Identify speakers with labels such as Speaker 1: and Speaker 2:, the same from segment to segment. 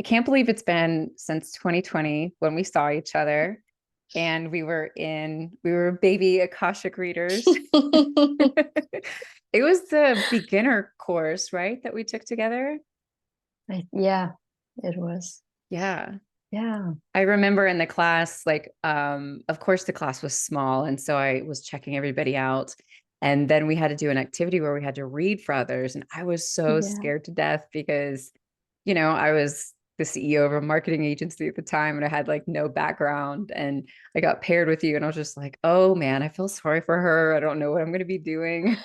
Speaker 1: I can't believe it's been since 2020 when we saw each other and we were baby Akashic readers. It was the beginner course, right? That we took together.
Speaker 2: Yeah, it was.
Speaker 1: Yeah.
Speaker 2: Yeah.
Speaker 1: I remember in the class, like, of course the class was small. And so I was checking everybody out. And then we had to do an activity where we had to read for others. And I was so
Speaker 2: Yeah.
Speaker 1: scared to death because, I was the CEO of a marketing agency at the time and I had like no background. And I got paired with you and I was just like, oh man, I feel sorry for her. I don't know what I'm going to be doing.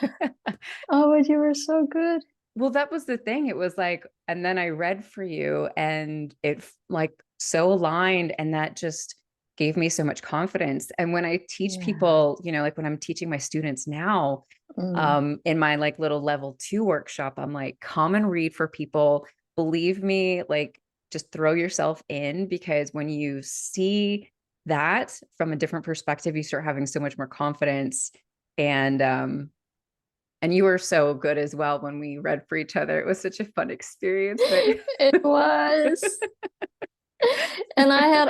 Speaker 2: Oh, but you were so good.
Speaker 1: Well, that was the thing. It was like, and then I read for you and like so aligned. And that just gave me so much confidence. And when I teach
Speaker 2: Yeah.
Speaker 1: people, like when I'm teaching my students now,
Speaker 2: Mm.
Speaker 1: in my like little level 2 workshop, I'm like, come and read for people. Believe me, like just throw yourself in because when you see that from a different perspective, you start having so much more confidence. And you were so good as well when we read for each other. It was such a fun experience, but
Speaker 2: It was. And I had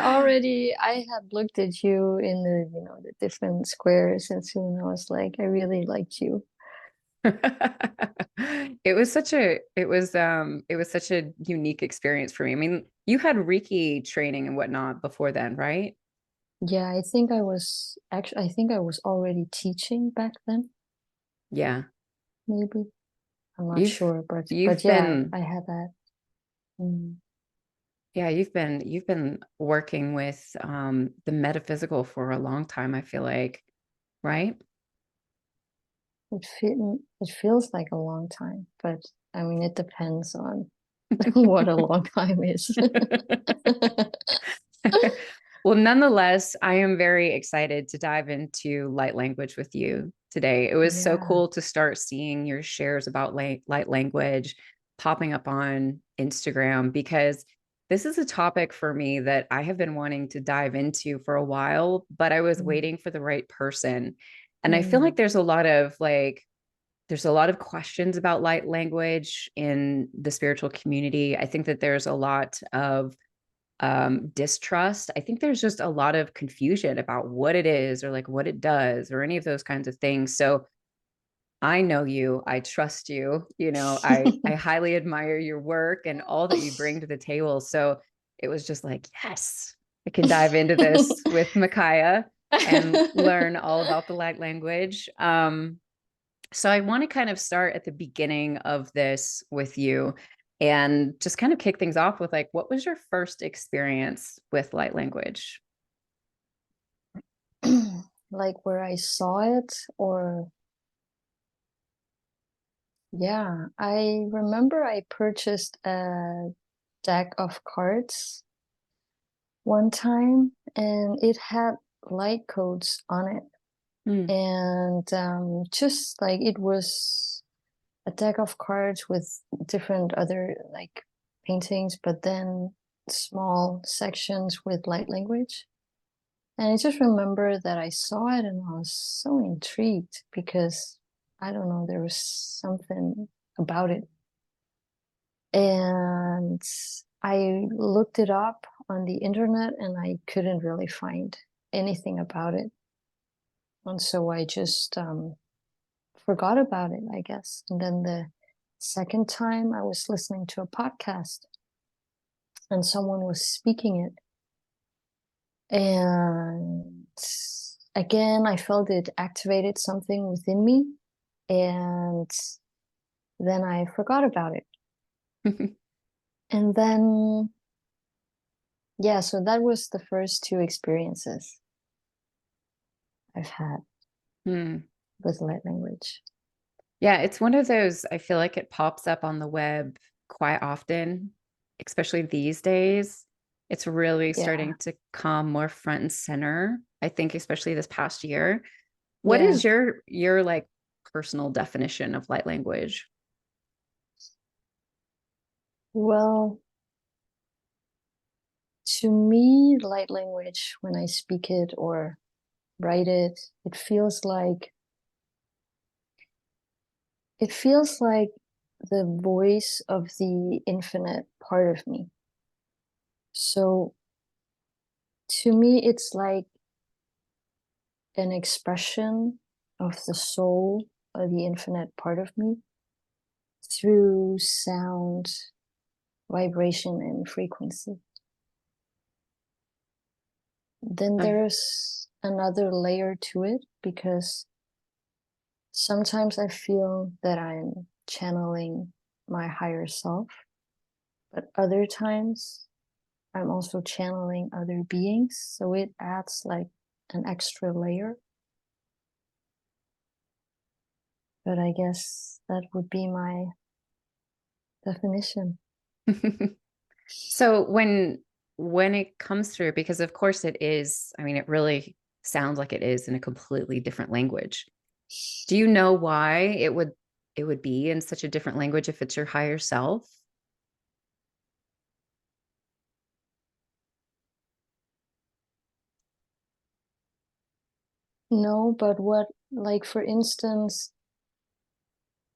Speaker 2: looked at you in the different squares, and soon I was like, I really liked you.
Speaker 1: it was such a unique experience for me. I mean, you had Reiki training and whatnot before then, right?
Speaker 2: Yeah, I think I was already teaching back then,
Speaker 1: Yeah.
Speaker 2: maybe. I'm not
Speaker 1: You've
Speaker 2: sure, but
Speaker 1: you've
Speaker 2: yeah,
Speaker 1: been
Speaker 2: I had that. Mm.
Speaker 1: yeah, you've been working with the metaphysical for a long time, I feel like, right?
Speaker 2: It feels like a long time, but I mean, it depends on what a long time is.
Speaker 1: Well, nonetheless, I am very excited to dive into light language with you today. It was so
Speaker 2: Yeah.
Speaker 1: cool to start seeing your shares about light language popping up on Instagram because this is a topic for me that I have been wanting to dive into for a while, but I was
Speaker 2: Mm.
Speaker 1: waiting for the right person. And I feel
Speaker 2: Mm.
Speaker 1: like there's a lot of questions about light language in the spiritual community. I think that there's a lot of distrust. I think there's just a lot of confusion about what it is or like what it does or any of those kinds of things. So I know you, I trust you, I highly admire your work and all that you bring to the table. So it was just like, yes, I can dive into this with Makaya and learn all about the light language. So I want to kind of start at the beginning of this with you and just kind of kick things off with like, what was your first experience with light language?
Speaker 2: Like where I saw it, or yeah, I remember I purchased a deck of cards one time, and it had light codes on it.
Speaker 1: Hmm.
Speaker 2: And just like it was a deck of cards with different other like paintings, but then small sections with light language. And I just remember that I saw it and I was so intrigued because I don't know, there was something about it. And I looked it up on the internet and I couldn't really find anything about it. And so I just forgot about it, I guess. And then the second time I was listening to a podcast and someone was speaking it. And again, I felt it activated something within me. And then I forgot about it. And then, yeah, so that was the first two experiences I've had
Speaker 1: Hmm.
Speaker 2: with light language.
Speaker 1: Yeah, it's one of those, I feel like it pops up on the web quite often, especially these days. It's really
Speaker 2: Yeah.
Speaker 1: starting to come more front and center, I think, especially this past year. What
Speaker 2: Yeah.
Speaker 1: is your like personal definition of light language?
Speaker 2: Well, to me, light language, when I speak it or write it, it feels like the voice of the infinite part of me. So to me, it's like an expression of the soul, of the infinite part of me, through sound, vibration, and frequency. Then
Speaker 1: I,
Speaker 2: there's another layer to it, because sometimes I feel that I'm channeling my higher self, but other times I'm also channeling other beings. So it adds like an extra layer. But I guess that would be my definition.
Speaker 1: so when it comes through, because of course it is, I mean, it really sounds like it is in a completely different language. Do you know why it would be in such a different language if it's your higher self?
Speaker 2: No, but what, like, for instance,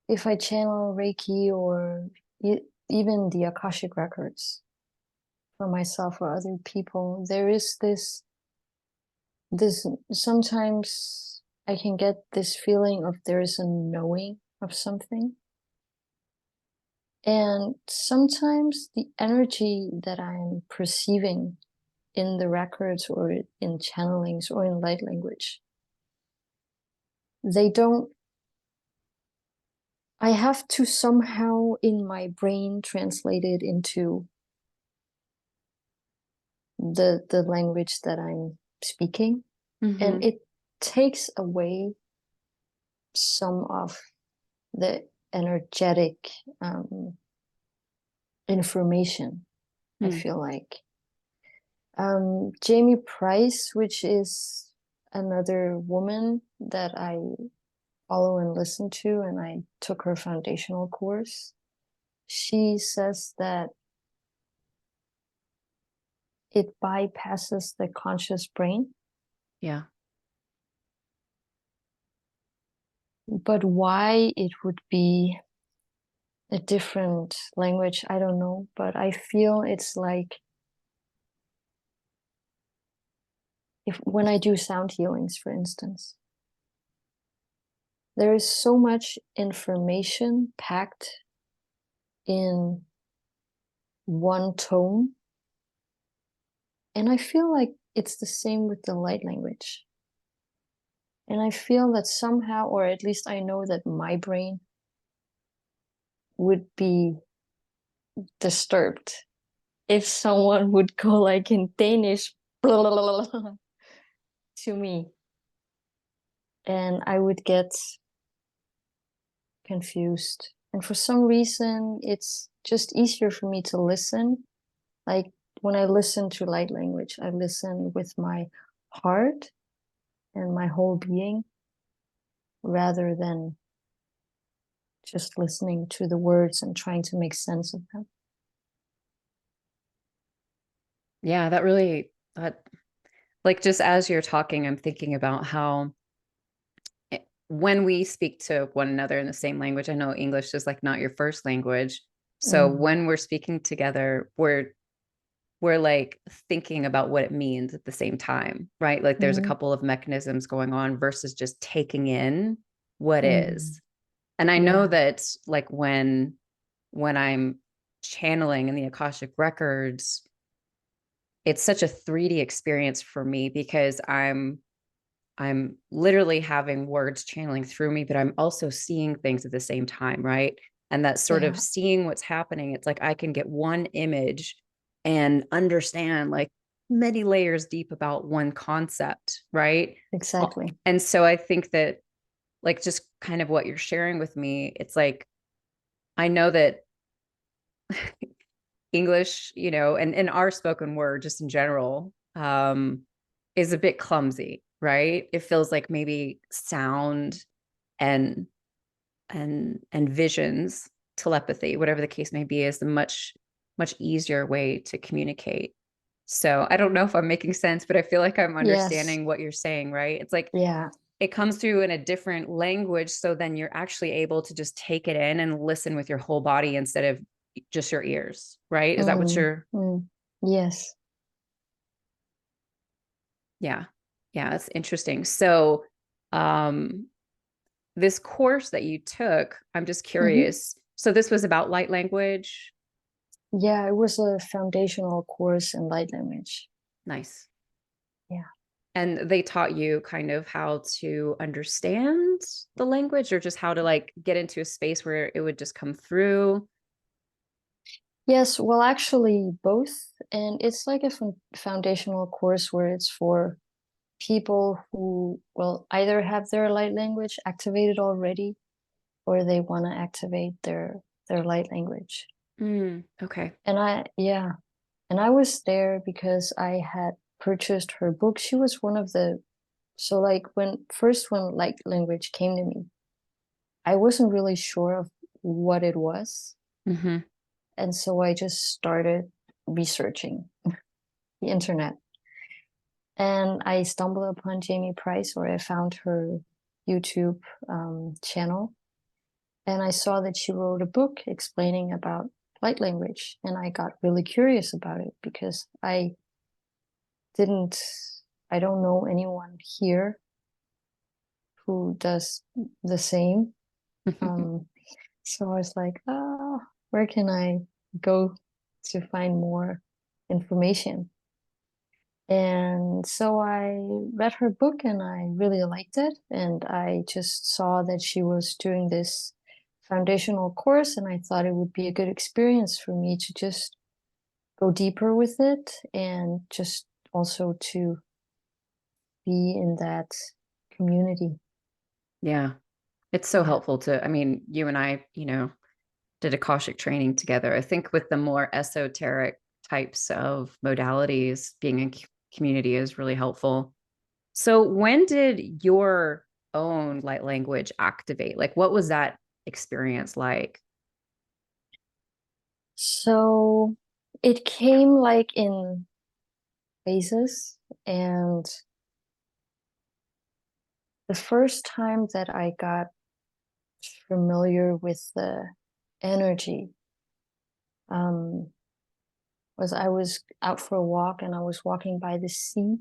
Speaker 2: if I channel Reiki or even the Akashic records for myself or other people, there is this sometimes I can get this feeling of there is a knowing of something. And sometimes the energy that I'm perceiving in the records or in channelings or in light language, they don't, I have to somehow in my brain translate it into the language that I'm speaking. And
Speaker 1: Mm-hmm.
Speaker 2: it takes away some of the energetic information, I
Speaker 1: Hmm.
Speaker 2: feel like. Jamie Price, which is another woman that I follow and listen to, and I took her foundational course. She says that it bypasses the conscious brain.
Speaker 1: Yeah.
Speaker 2: But why it would be a different language, I don't know. But I feel it's like, if when I do sound healings, for instance, there is so much information packed in one tone. And I feel like it's the same with the light language. And I feel that somehow, or at least I know that my brain would be disturbed if someone would go like in Danish to me, and I would get confused. And for some reason, it's just easier for me to listen. Like when I listen to light language, I listen with my heart and my whole being rather than just listening to the words and trying to make sense of them.
Speaker 1: Yeah, that really that like just as you're talking, I'm thinking about how when we speak to one another in the same language, I know English is like not your first language. So
Speaker 2: Mm,
Speaker 1: when we're speaking together, we're like thinking about what it means at the same time, right? Like there's a
Speaker 2: mm,
Speaker 1: couple of mechanisms going on versus just taking in what
Speaker 2: mm.
Speaker 1: is. And I know
Speaker 2: Yeah,
Speaker 1: that like when I'm channeling in the Akashic records, it's such a 3D experience for me because I'm literally having words channeling through me, but I'm also seeing things at the same time, right? And that sort of
Speaker 2: yeah,
Speaker 1: seeing what's happening, it's like I can get one image and understand like many layers deep about one concept, right?
Speaker 2: exactly.
Speaker 1: And so I think that like just kind of what you're sharing with me, it's like I know that English, and our spoken word just in general, is a bit clumsy, right? It feels like maybe sound and and visions, telepathy, whatever the case may be, is a much easier way to communicate. So I don't know if I'm making sense, but I feel like I'm
Speaker 2: Yes,
Speaker 1: understanding what you're saying, right? It's like
Speaker 2: yeah.
Speaker 1: it comes through in a different language, so then you're actually able to just take it in and listen with your whole body instead of just your ears, right? Is that what
Speaker 2: Mm,
Speaker 1: you're
Speaker 2: mm. Yes.
Speaker 1: Yeah. Yeah, that's interesting. So, um, this course that you took, I'm just
Speaker 2: Hmm.
Speaker 1: curious. So this was about light language.
Speaker 2: Yeah, it was a foundational course in light language.
Speaker 1: Nice.
Speaker 2: Yeah.
Speaker 1: And they taught you kind of how to understand the language or just how to like get into a space where it would just come through.
Speaker 2: Yes, well, actually, both. And it's like a foundational course where it's for people who, well, either have their light language activated already or they want to activate their light language.
Speaker 1: Okay.
Speaker 2: And yeah, and I was there because I had purchased her book. She was one of the, so like when light language came to me, I wasn't really sure of what it was.
Speaker 1: Hmm.
Speaker 2: And so I just started researching the internet. And I stumbled upon Jamie Price, or I found her YouTube channel. And I saw that she wrote a book explaining about light language. And I got really curious about it because didn't, I don't know anyone here who does the same. Um, so I was like, oh, where can I go to find more information? And so I read her book and I really liked it. And I just saw that she was doing this foundational course, and I thought it would be a good experience for me to just go deeper with it and just also to be in that community.
Speaker 1: Yeah. It's so
Speaker 2: Yeah.
Speaker 1: helpful to, I mean, you and I, did Akashic training together. I think with the more esoteric types of modalities, being in community is really helpful. So when did your own light language activate? Like what was that experience like?
Speaker 2: So it came like in phases. And the first time that I got familiar with the energy um, was I was out for a walk and I was walking by the sea,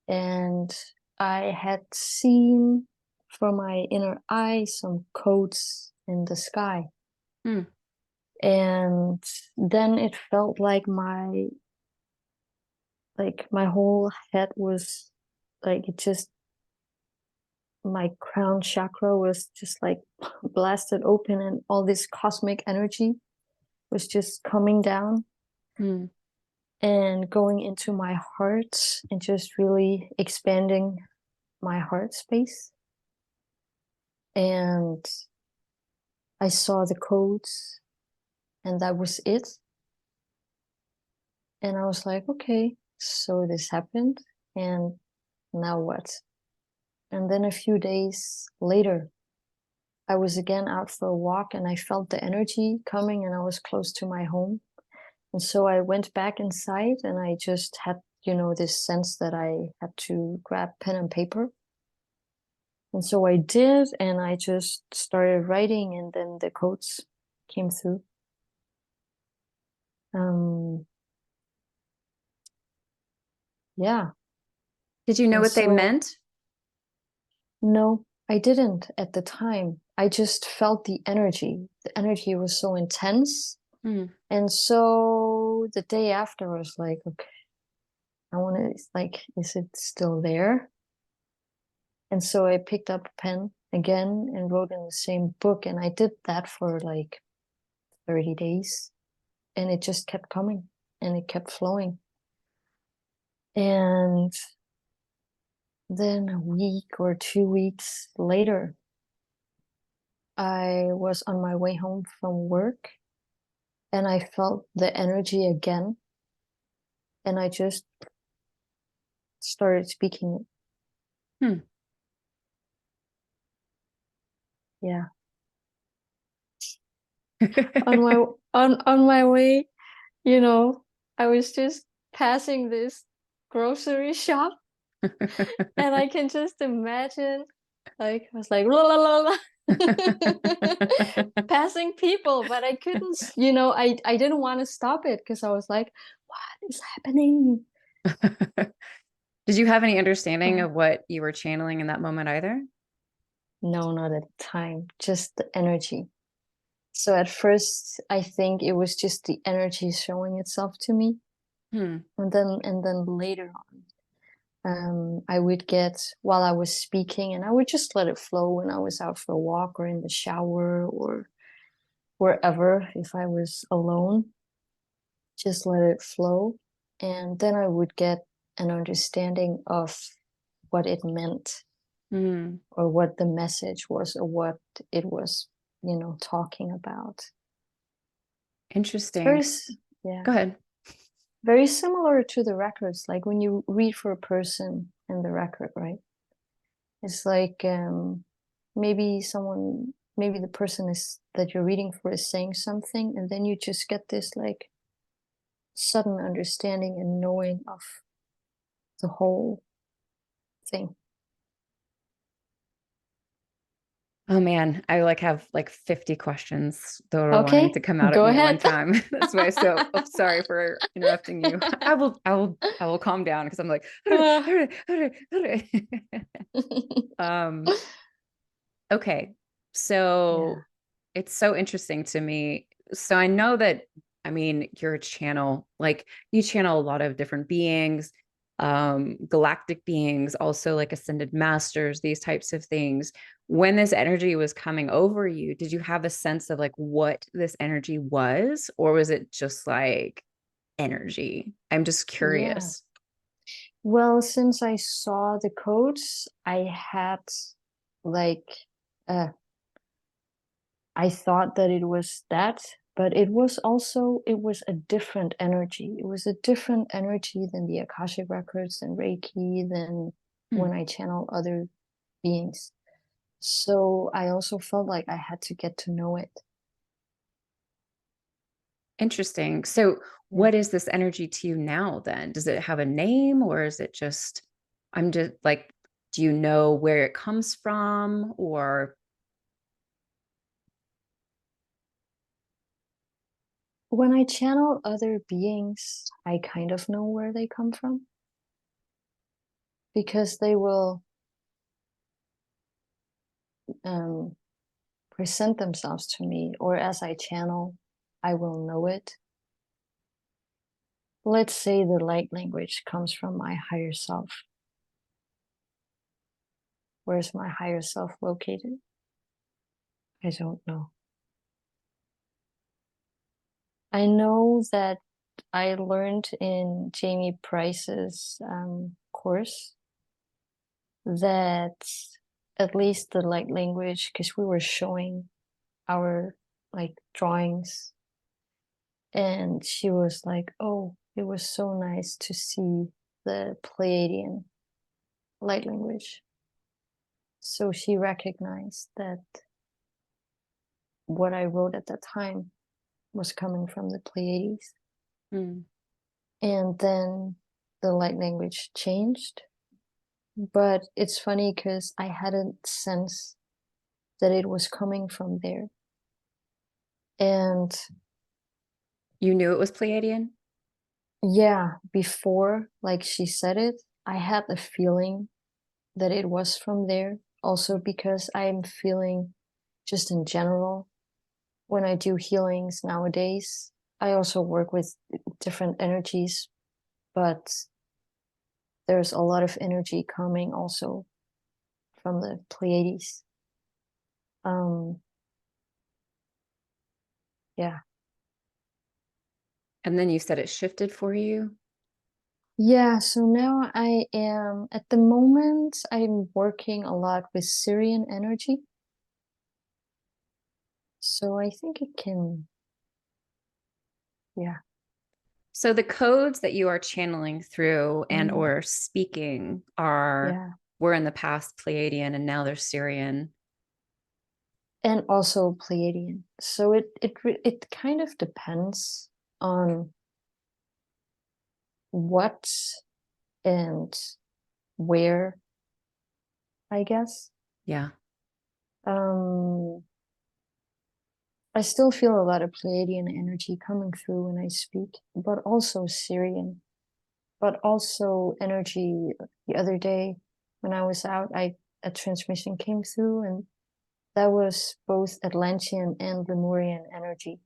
Speaker 2: and I had seen from my inner eye some codes in the sky.
Speaker 1: Hmm.
Speaker 2: And then it felt like my whole head was like it just my crown chakra was just like blasted open, and all this cosmic energy was just coming down
Speaker 1: Hmm.
Speaker 2: and going into my heart and just really expanding my heart space. And I saw the codes, and that was it. And I was like, okay, so this happened, and now what? And then a few days later, I was again out for a walk and I felt the energy coming, and I was close to my home. And so I went back inside and I just had, this sense that I had to grab pen and paper. And so I did, and I just started writing, and then the codes came through. Um, yeah.
Speaker 1: Did you know
Speaker 2: And
Speaker 1: what they
Speaker 2: so,
Speaker 1: meant?
Speaker 2: no, I didn't at the time. I just felt the energy. The energy was so intense.
Speaker 1: Hmm.
Speaker 2: And so the day after, I was like, okay, I want to, like, is it still there? And so I picked up a pen again and wrote in the same book. And I did that for like 30 days. And it just kept coming and it kept flowing. And then a week or 2 weeks later, I was on my way home from work and I felt the energy again. And I just started speaking it.
Speaker 1: Hmm.
Speaker 2: Yeah. On my on my way, you know, I was just passing this grocery shop, and I can just imagine. Like I was like la la la la. Passing people, but I couldn't, I didn't want to stop it because I was like, what is happening?
Speaker 1: Did you have any understanding
Speaker 2: Yeah.
Speaker 1: of what you were channeling in that moment either?
Speaker 2: No, not at the time, just the energy. So at first, I think it was just the energy showing itself to me,
Speaker 1: Hmm.
Speaker 2: and then later on, I would get while I was speaking, and I would just let it flow when I was out for a walk or in the shower or wherever if I was alone. Just let it flow, and then I would get an understanding of what it meant
Speaker 1: Hmm.
Speaker 2: or what the message was or what it was, talking about. It's
Speaker 1: Interesting.
Speaker 2: yeah,
Speaker 1: Go ahead.
Speaker 2: very similar to the records, like when you read for a person in the record, right? It's like maybe the person is that you're reading for is saying something, and then you just get this like sudden understanding and knowing of the whole thing.
Speaker 1: Oh man, I like have like 50 questions that are wanting
Speaker 2: Okay,
Speaker 1: to come out at
Speaker 2: go
Speaker 1: me at one
Speaker 2: ahead.
Speaker 1: time. That's why. So sorry for interrupting you. I will calm down because I'm like,
Speaker 2: Uh,
Speaker 1: um, okay.
Speaker 2: yeah,
Speaker 1: So it's so interesting to me. So I know that, I mean, you're a channel, like you channel a lot of different beings, galactic beings, also like ascended masters, these types of things. When this energy was coming over you, did you have a sense of like what this energy was, or was it just like energy? I'm just
Speaker 2: yeah.
Speaker 1: curious.
Speaker 2: Well, since I saw the codes, I had like uh I thought that it was that, but it was a different energy. It was a different energy than the Akashic records and Reiki, than
Speaker 1: Hmm.
Speaker 2: when I channel other beings. So I also felt like I had to get to know it.
Speaker 1: Interesting. So,
Speaker 2: Yeah.
Speaker 1: what is this energy to you now then? Does it have a name or is it just, I'm just like, do you know where it comes from or
Speaker 2: When I channel other beings, I kind of know where they come from because they will um, present themselves to me, or as I channel, I will know it. Let's say the light language comes from my higher self. Where's my higher self located? I don't know. I know that I learned in Jamie Price's course that at least the light language, because we were showing our like drawings, and she was like, "Oh, it was so nice to see the Pleiadian light language." So she recognized that what I wrote at that time was coming from the Pleiades.
Speaker 1: Hmm,
Speaker 2: And then the light language changed. But it's funny because I hadn't sensed that it was coming from there. And
Speaker 1: you knew it was Pleiadian?
Speaker 2: yeah, before like she said it, I had the feeling that it was from there. Also because I'm feeling just in general when I do healings nowadays, I also work with different energies, but there's a lot of energy coming also from the Pleiades. Um, yeah.
Speaker 1: And then you said it shifted for you?
Speaker 2: Yeah, so now at the moment, I'm working a lot with Syrian energy. So I think it can, yeah,
Speaker 1: So the codes that you are channeling through and
Speaker 2: mm,
Speaker 1: or speaking are
Speaker 2: yeah.
Speaker 1: were in the past Pleiadian and now they're Syrian.
Speaker 2: And also Pleiadian. So it kind of depends on what and where, I guess.
Speaker 1: Yeah.
Speaker 2: Um, I still feel a lot of Pleiadian energy coming through when I speak, but also Syrian, but also energy. The other day when I was out, a transmission came through, and that was both Atlantean and Lemurian energy,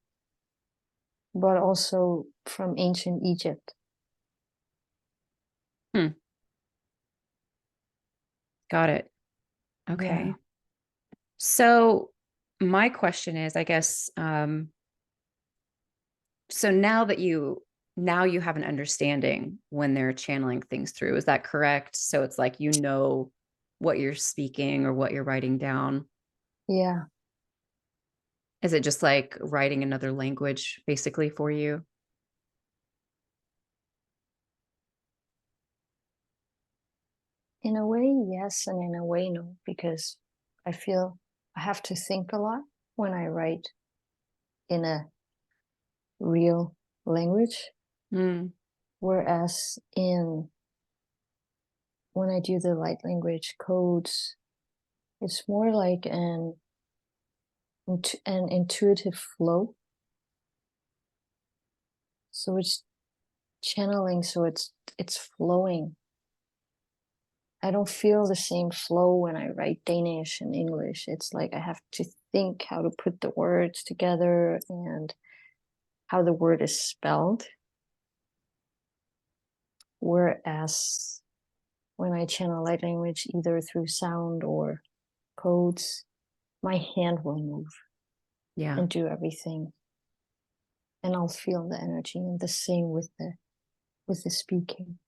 Speaker 2: but also from ancient Egypt.
Speaker 1: Hmm. Got it.
Speaker 2: Yeah,
Speaker 1: Okay. So my question is, I guess, so now you have an understanding when they're channeling things through. Is that correct? So it's like you know what you're speaking or what you're writing down.
Speaker 2: yeah.
Speaker 1: Is it just like writing another language basically for you?
Speaker 2: In a way, yes, and in a way, no, because I feel I have to think a lot when I write in a real language,
Speaker 1: Mm,
Speaker 2: whereas in when I do the light language codes, it's more like an intuitive flow. So it's channeling, so it's flowing. I don't feel the same flow when I write Danish and English. It's like I have to think how to put the words together and how the word is spelled. Whereas when I channel light language, either through sound or codes, my hand will move
Speaker 1: yeah.
Speaker 2: and do everything. And I'll feel the energy, and the same with the speaking.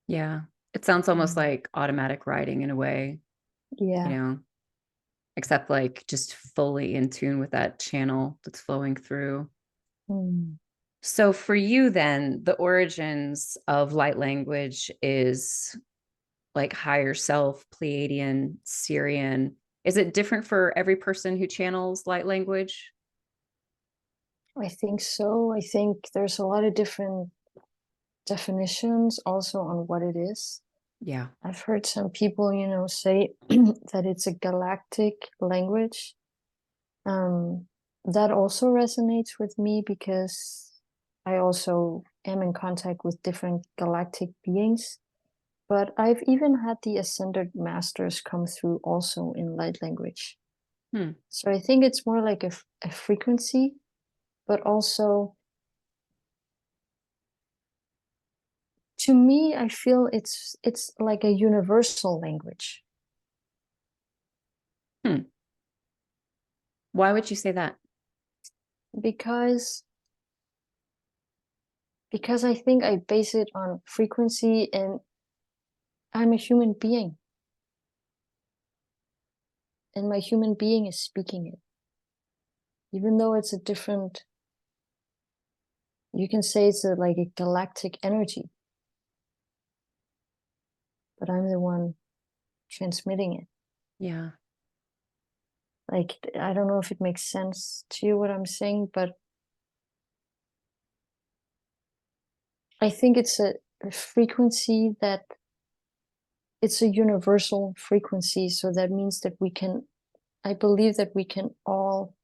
Speaker 1: Yeah. It sounds almost
Speaker 2: Mm.
Speaker 1: like automatic writing in a way, you
Speaker 2: Yeah.
Speaker 1: know, except like just fully in tune with that channel that's flowing through.
Speaker 2: Mm.
Speaker 1: So for you then, the origins of light language is like higher self, Pleiadian, Syrian. Is it different for every person who channels light language?
Speaker 2: I think so. I think there's a lot of different definitions also on what it is.
Speaker 1: Yeah.
Speaker 2: I've heard some people, say that it's a galactic language. Um, that also resonates with me because I also am in contact with different galactic beings. But I've even had the ascended masters come through also in light language.
Speaker 1: Hmm.
Speaker 2: So I think it's more like a frequency, but also to me, I feel it's like a universal language
Speaker 1: Hmm. Why would you say that?
Speaker 2: because because I think I base it on frequency, and I'm a human being, and my human being is speaking it. Even though it's a different, you can say it's like a galactic energy, but I'm the one transmitting it.
Speaker 1: Yeah.
Speaker 2: Like, I don't know if it makes sense to you what I'm saying, but I think it's a frequency that it's a universal frequency. So that means that I believe that we can all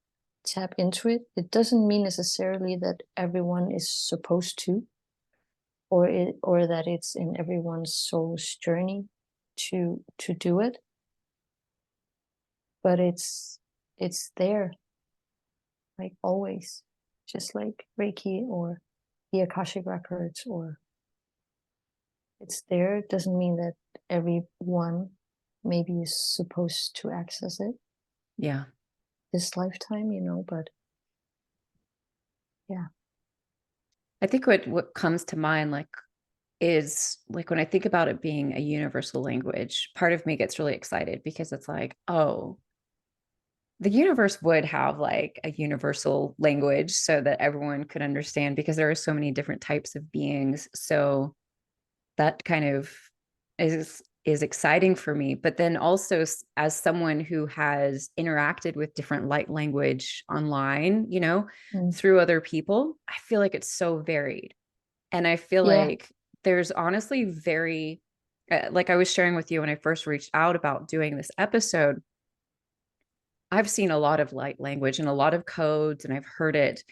Speaker 2: tap into it. It doesn't mean necessarily that everyone is supposed to, or that it's in everyone's soul's journey to do it, but it's there, like always, just like Reiki or the Akashic records, or it's there. It doesn't mean that everyone maybe is supposed to access it
Speaker 1: Yeah.
Speaker 2: this lifetime, but yeah.
Speaker 1: I think what comes to mind like is like when I think about it being a universal language, part of me gets really excited because it's like, oh, the universe would have like a universal language so that everyone could understand because there are so many different types of beings. So that kind of is exciting for me. But then also as someone who has interacted with different light language online,
Speaker 2: Mm.
Speaker 1: through other people, I feel like it's so varied. And I feel
Speaker 2: Yeah.
Speaker 1: like there's honestly very like I was sharing with you when I first reached out about doing this episode, I've seen a lot of light language and a lot of codes, and I've heard it.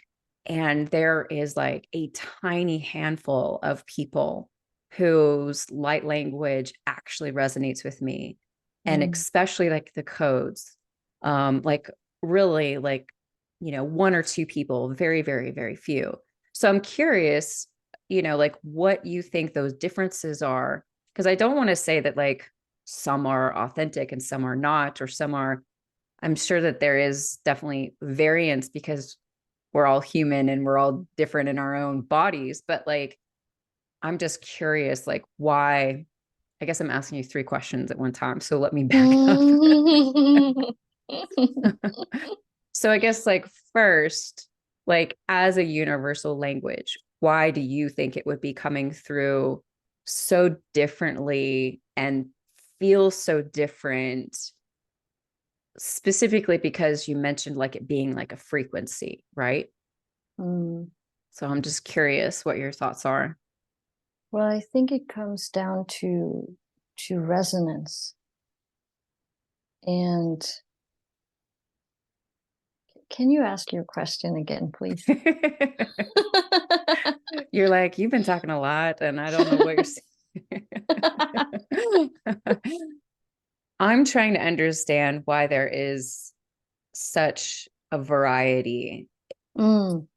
Speaker 1: And there is like a tiny handful of people whose light language actually resonates with me. And
Speaker 2: Mm.
Speaker 1: especially like the codes, like really like, one or two people, very, very, very few. So I'm curious, like what you think those differences are. Because I don't want to say that like some are authentic and some are not, or some are, I'm sure that there is definitely variance because we're all human and we're all different in our own bodies. But like, I'm just curious, like, why? I guess I'm asking you three questions at one time. So let me back up. So I guess, like, first, like, as a universal language, why do you think it would be coming through so differently and feel so different? Specifically because you mentioned like it being like a frequency, right?
Speaker 2: Mm.
Speaker 1: So I'm just curious what your thoughts are.
Speaker 2: Well, I think it comes down to resonance. And can you ask your question again, please?
Speaker 1: You're like, you've been talking a lot and I don't know what you're saying. I'm trying to understand why there is such a variety,
Speaker 2: Mm,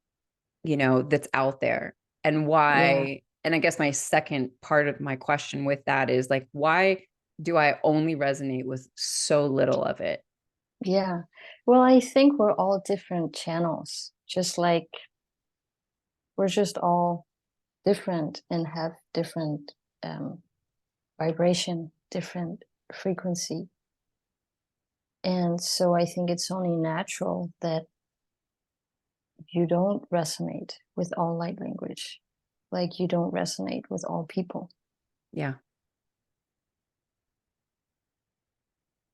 Speaker 1: that's out there, and
Speaker 2: yeah,
Speaker 1: why. And I guess my second part of my question with that is like, why do I only resonate with so little of it?
Speaker 2: yeah. Well, I think we're all different channels, just like we're just all different and have different um, vibration, different frequency. And so I think it's only natural that you don't resonate with all light language, like you don't resonate with all people.
Speaker 1: Yeah,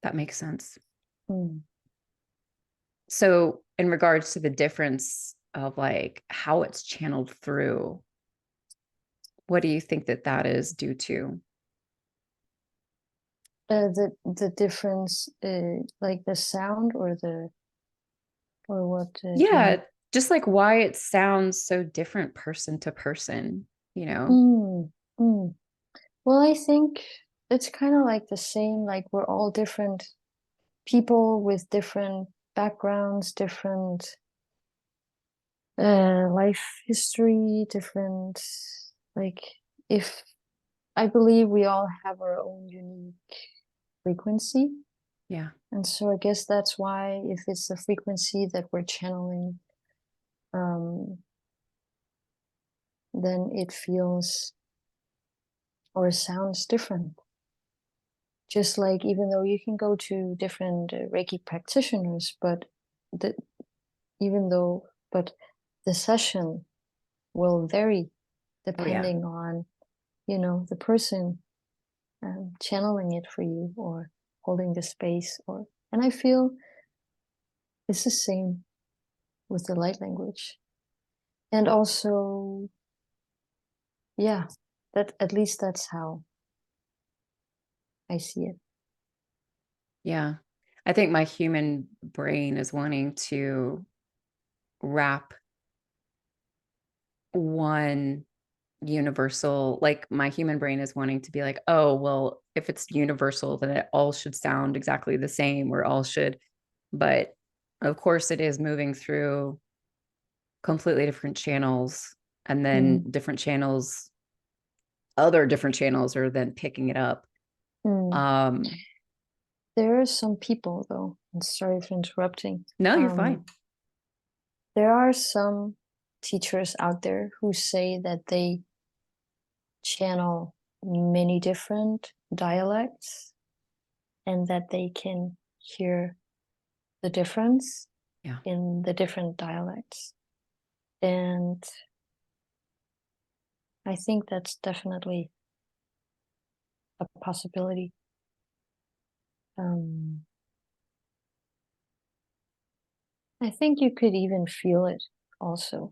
Speaker 1: that makes sense.
Speaker 2: Mm.
Speaker 1: So, in regards to the difference of like how it's channeled through, what do you think that that is due to?
Speaker 2: The difference, like the sound or what do you mean?
Speaker 1: Yeah, just like why it sounds so different person to person, you know?
Speaker 2: Mm, mm. Well, I think it's kind of like the same. Like we're all different people with different backgrounds, different life history, different like if I believe we all have our own unique frequency.
Speaker 1: Yeah.
Speaker 2: And so I guess that's why if it's the frequency that we're channeling, um, then it feels or sounds different. Just like even though you can go to different Reiki practitioners, but the, even though, but the session will vary
Speaker 1: Oh yeah.
Speaker 2: depending on, the person channeling it for you or holding the space and I feel it's the same with the light language. And also, yeah, that at least that's how I see it.
Speaker 1: Yeah. I think my human brain is wanting to wrap one universal, like my human brain is wanting to be like, oh, well, if it's universal, then it all should sound exactly the same, or all should. But of course, it is moving through completely different channels, and then
Speaker 2: Mm.
Speaker 1: other different channels are then picking it up.
Speaker 2: Mm.
Speaker 1: Um,
Speaker 2: There are some people, though, and sorry for interrupting.
Speaker 1: no, you're fine.
Speaker 2: There are some teachers out there who say that they channel many different dialects and that they can hear the difference
Speaker 1: Yeah.
Speaker 2: in the different dialects. And I think that's definitely a possibility. Um, I think you could even feel it also,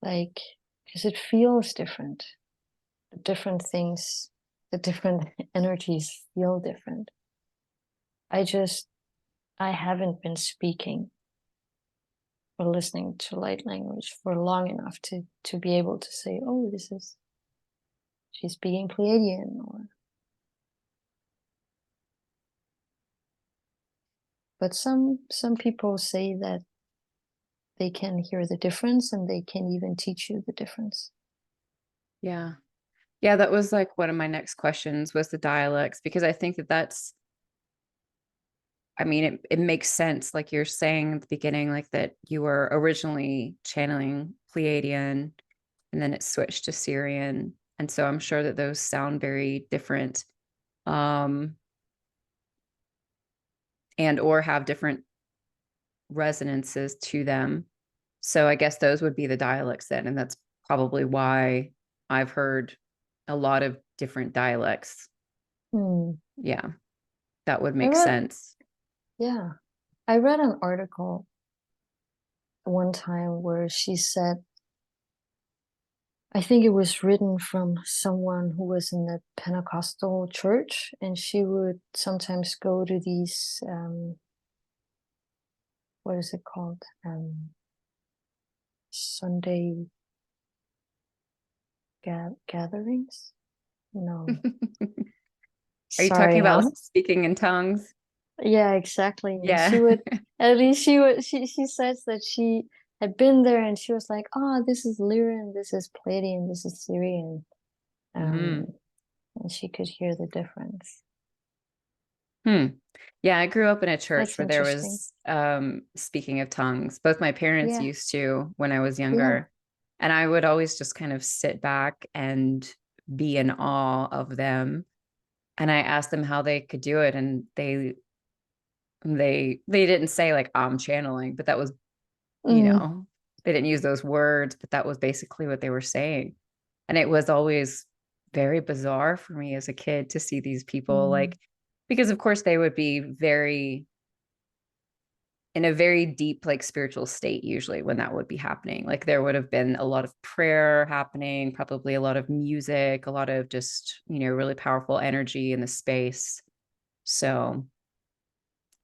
Speaker 2: like, because it feels different, different things. the different energies feel different. I haven't been speaking or listening to light language for long enough to be able to say, oh, she's speaking Pleiadian, or but some people say that they can hear the difference and they can even teach you the difference.
Speaker 1: Yeah. Yeah, that was like one of my next questions was the dialects, because I think that that's, I mean, it makes sense. Like you're saying at the beginning, like that you were originally channeling Pleiadian and then it switched to Syrian. And so I'm sure that those sound very different, um, and or have different resonances to them. So I guess those would be the dialects then. And that's probably why I've heard a lot of different dialects.
Speaker 2: Hmm.
Speaker 1: Yeah, that would
Speaker 2: I
Speaker 1: make
Speaker 2: read,
Speaker 1: sense.
Speaker 2: yeah, I read an article one time where she said, I think it was written from someone who was in the Pentecostal church, and she would sometimes go to these, what is it called? Sunday gatherings? No,
Speaker 1: Are you talking
Speaker 2: sorry,
Speaker 1: about
Speaker 2: huh?
Speaker 1: like speaking in tongues?
Speaker 2: Yeah, exactly. And she
Speaker 1: Yeah.
Speaker 2: would, at least she says that she had been there and she was like, oh, this is Lyrian, this is Palladian, this is Syrian.
Speaker 1: Hmm.
Speaker 2: Um, and she could hear the difference.
Speaker 1: Hmm. Yeah, I grew up in a church
Speaker 2: That's
Speaker 1: where there
Speaker 2: interesting.
Speaker 1: was speaking of tongues. Both my parents
Speaker 2: Yeah,
Speaker 1: used to when I was
Speaker 2: yeah.
Speaker 1: younger. And I would always just kind of sit back and be in awe of them. And I asked them how they could do it. And they didn't say like I'm channeling, but that was, you
Speaker 2: Mm,
Speaker 1: know, they didn't use those words, but that was basically what they were saying. And it was always very bizarre for me as a kid to see these people
Speaker 2: mm,
Speaker 1: like, because of course they would be very in a very deep like spiritual state usually when that would be happening. Like there would have been a lot of prayer happening, probably a lot of music, a lot of just, you know, really powerful energy in the space. So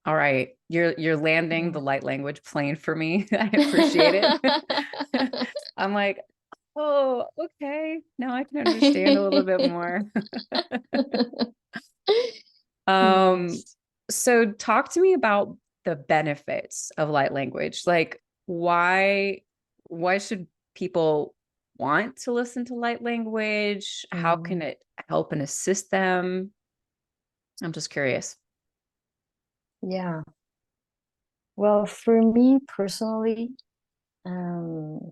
Speaker 1: all right, you're landing
Speaker 2: yeah.
Speaker 1: the light language plane for me. I appreciate it. I'm like, oh, okay. Now I can understand a little bit more. Um,
Speaker 2: Nice.
Speaker 1: so talk to me about the benefits of light language. Like why should people want to listen to light language? How can
Speaker 2: Mm,
Speaker 1: it help and assist them? I'm just curious.
Speaker 2: yeah. Well, for me personally, um,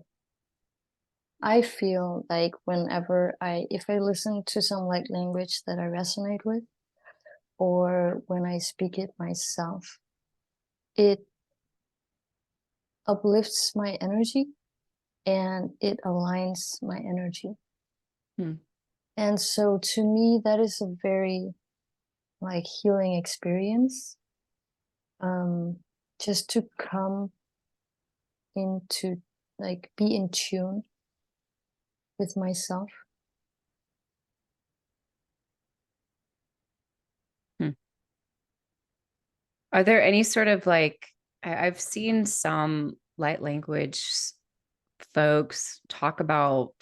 Speaker 2: I feel like if I listen to some light language that I resonate with, or when I speak it myself, it uplifts my energy and it aligns my energy.
Speaker 1: Hmm.
Speaker 2: And so to me, that is a very like healing experience. Um, just to come into like be in tune with myself.
Speaker 1: Hmm. Are there any sort of like I've seen some light language folks talk about